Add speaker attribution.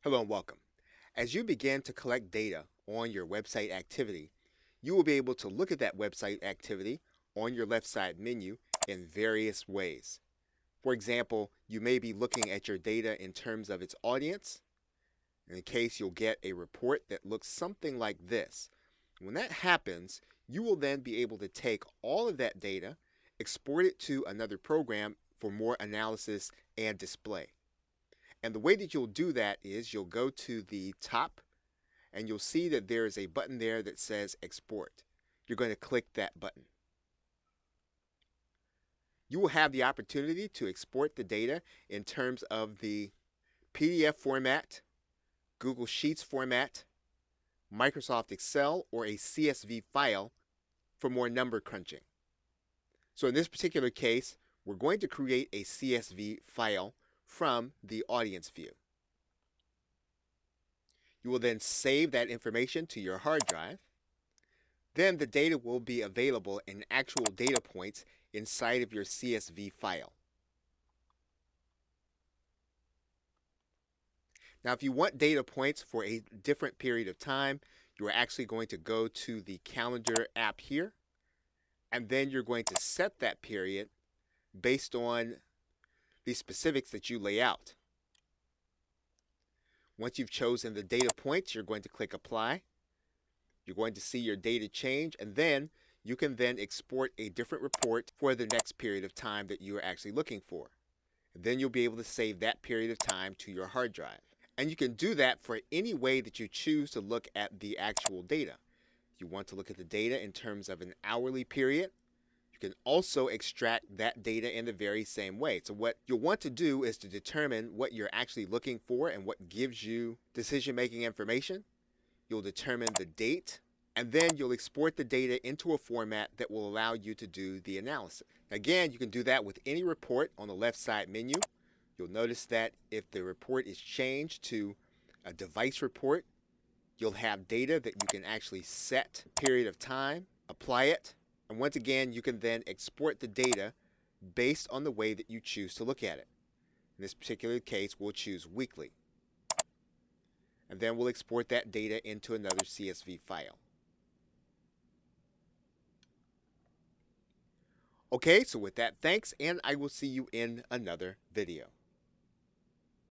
Speaker 1: Hello and welcome. As you begin to collect data on your website activity, you will be able to look at that website activity on your left side menu in various ways. For example, you may be looking at your data in terms of its audience. In case you'll get a report that looks something like this. When that happens, you will then be able to take all of that data, export it to another program for more analysis and display. And the way that you'll do that is you'll go to the top and you'll see that there is a button there that says export. You're going to click that button. You will have the opportunity to export the data in terms of the PDF format, Google Sheets format, Microsoft Excel, or a CSV file for more number crunching. So in this particular case, we're going to create a CSV file from the audience view. You will then save that information to your hard drive. Then the data will be available in actual data points inside of your CSV file. Now, if you want data points for a different period of time, you are actually going to go to the calendar app here, and then you're going to set that period based on the specifics that you lay out. Once you've chosen the data points, you're going to click apply. You're going to see your data change, and then you can then export a different report for the next period of time that you are actually looking for. And then you'll be able to save that period of time to your hard drive. And you can do that for any way that you choose to look at the actual data. If you want to look at the data in terms of an hourly period, you can also extract that data in the very same way. So what you'll want to do is to determine what you're actually looking for and what gives you decision-making information. You'll determine the date, and then you'll export the data into a format that will allow you to do the analysis. Again, you can do that with any report on the left side menu. You'll notice that if the report is changed to a device report, you'll have data that you can actually set period of time, apply it, and once again, you can then export the data based on the way that you choose to look at it. In this particular case, we'll choose weekly. And then we'll export that data into another CSV file. Okay, so with that, thanks, and I will see you in another video.